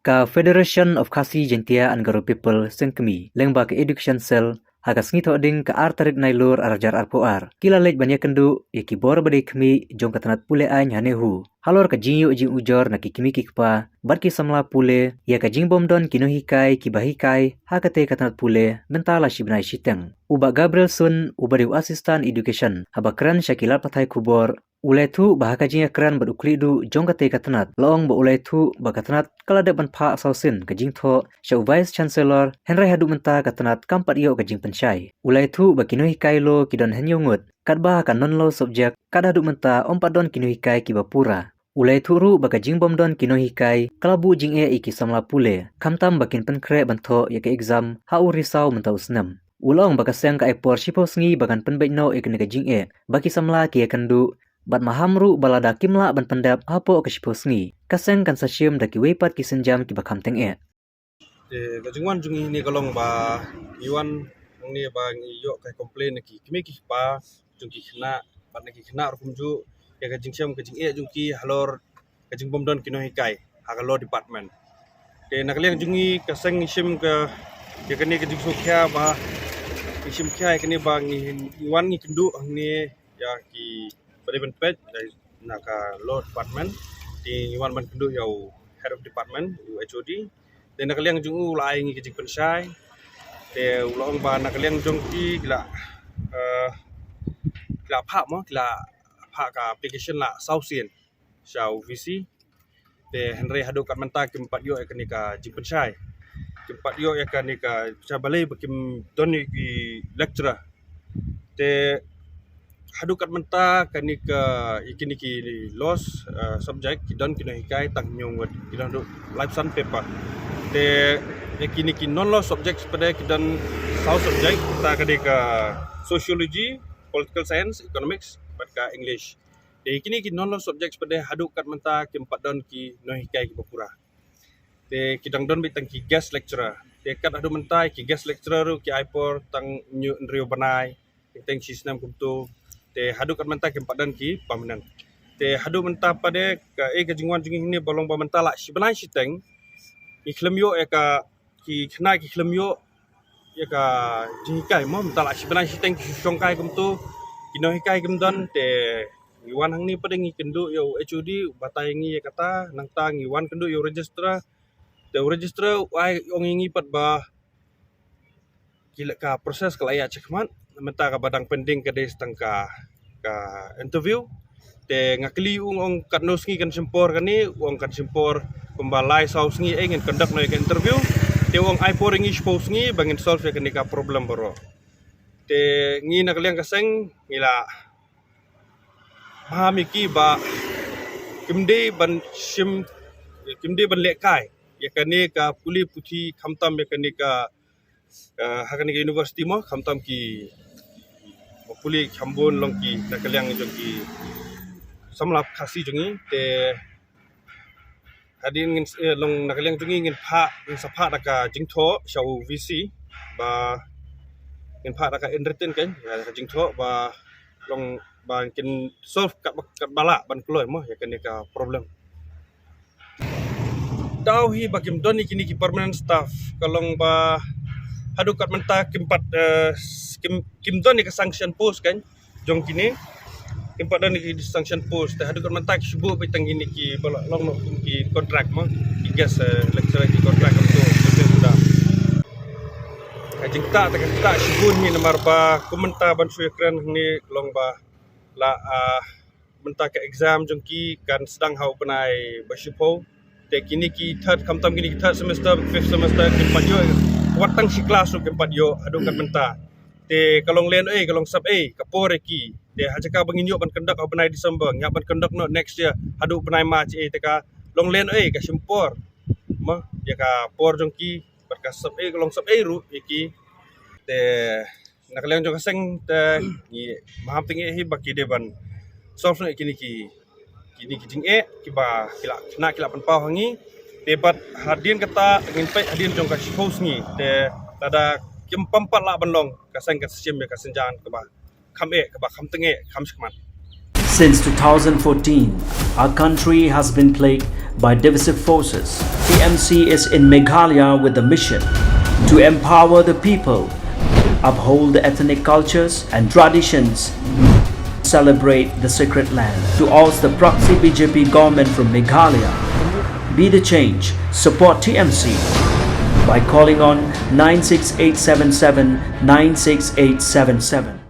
Ka Federation of Khasi Jentia Angaro People Sengkemi lengba ke Education Cell haga sengi thoding ka artarik nailur arajar arpoar kila lej banya kendu yaki bor bade kemi jong katanat pule ain hanehu halor ka jingyu jing ujor na kikimi kikpa barki samla pule ya ka jing bomdon kino hikai kibahikai hakate katanat pule bentala shibnai shiteng uba Gabriel Sun ubariu asistan education habakran Shakila pathai kubor ulai tu bahaka jinga kran badukli du jong kate katanat long ba ulai tu bakatanat kala de ban pha sausin ka jing tho shau vice chancellor Henry hadu menta katanat kampat yo ka jing pensyai ulai tu bakino hikai lo kidon henyongut kadba ka non lo subject kada hadu menta ompadon kino hikai kibapura ulai tu ru baka jing bomdon kino hikai kalabu jing e iki samla pule kamtam bakin penkre bantho ya ka exam hau risau menta usnam ulong baka seng ka epor shipo sngi bagan penbek no ikne ka jing e baki samla ki kandu bat mahamru balada kimla ban pendap apo ke shiposngi kaseng kan sasyum daki wepat ki senjam ki bakam teng e gajungwan jungi ni kalong ba iwan ni ba yo kai complain ki kimi ki pa jungki khna bat ki khna rukum ju ya gajing syam gajing e jungki halor gajing bomdon kino hikai hagalo department ke nakliang jungi kaseng shim ke ya kani gajing sukya ba shim kya kani ba ni iwan ni kendu ni ya ki Beriban page dari naka law department di iwan ban kendu yau head of department HOD dan nakaliang jungu lai ngi kejik pensai de ulong ba nakaliang jongki gila gila phak mo gila phak ka application la sausin shau VC de Henry hadu kat menta kimpat yo ekanika jik pensai kimpat yo ekanika chabalai bakim doni ki lecturer de hadu kat menta kanika ikiniki loss subject kidon kino hikai tang nyong kidon do life sun paper de ikiniki non loss subject pada kidon south subject ta kanika sociology political science economics pada english de ikiniki non loss subject pada hadu kat menta kimpat don ki no hikai ki bapura de kidang don bitang ki guest lecturer de kat hadu menta ki guest lecturer ki aipor tang nyu nrio banai teng sistem kumtu te hadu kat menta kempat dan ki permanent te hadu menta pada ka kejingwan jingin ni bolong ba menta la sebenarnya siteng ikhlem yo ka ki khna ki ikhlem yo ka jingkai mo menta la sebenarnya siteng ki songkai kumtu kino hikai kumdon te ngiwan hang ni pada ngi kendu yo HOD batai ngi kata nang ta ngiwan kendu yo register te register ai ong ngi pat ba kila ka proses kelaya cekman menta ka badang pending ka des tangka ka interview te ngakli ong kat no sngi kan simpor kani ong kan simpor pembalai sau sngi ngin conduct no ka interview te ong ai por ngi suppose ngi bangin solve ka ni ka problem baro te ngi nakliang kaseng ngila mahami ki ba kimde ban sim kimde ban lekai ya kani ka puli puthi khamtam ya kani ka hakani ka university mo khamtam ki puli khambon long ki nakaliang jongki samlap khasi jongi te hadin ngin long nakaliang jongi ngin pha ngin sapha daka jingtho shau VC ba ngin pha daka entertain kan ka jingtho ba long ba kin solve kat bala ban kloy mo ya kan ka problem tau hi bakim doni kini ki permanent staff kalong ba hadu kat menta kimpat kim don ni ke sanction post kan jong kini kimpat don ni ke sanction post hadu kat menta ki subuh petang kini ki balak long no ki contract mo ki gas lecturer ki contract untuk sudah kajing tak subuh ni nomor ba komenta ban suekran ni long ba la menta ke exam jong ki kan sedang hau penai basipo te kini ki third kamtam kini ki third semester fifth semester kimpat yo watang si kelas ke empat yo adu kat menta te kalong len kalong sub kapore ki te hajaka bangin yo ban kendak benai December ngap ban kendak no next year adu benai March te ka long len ka simpor ma ya ka por jong ki bat ka sub kalong sub ru iki te nakaliang jong kaseng te ni maham ting hi baki de ban solve no kini ki jing ki ba kila pan pau hangi debat hadin kata ingin pek hadin jong ka host ni te tada kim pampat la banlong kasang ka sim ka senjan ka ba kham tenge kham skmat. Since 2014, our country has been plagued by divisive forces. TMC is in Meghalaya with the mission to empower the people, uphold the ethnic cultures and traditions, celebrate the sacred land. To oust the proxy BJP government from Meghalaya, be the change, support TMC by calling on 96877 96877.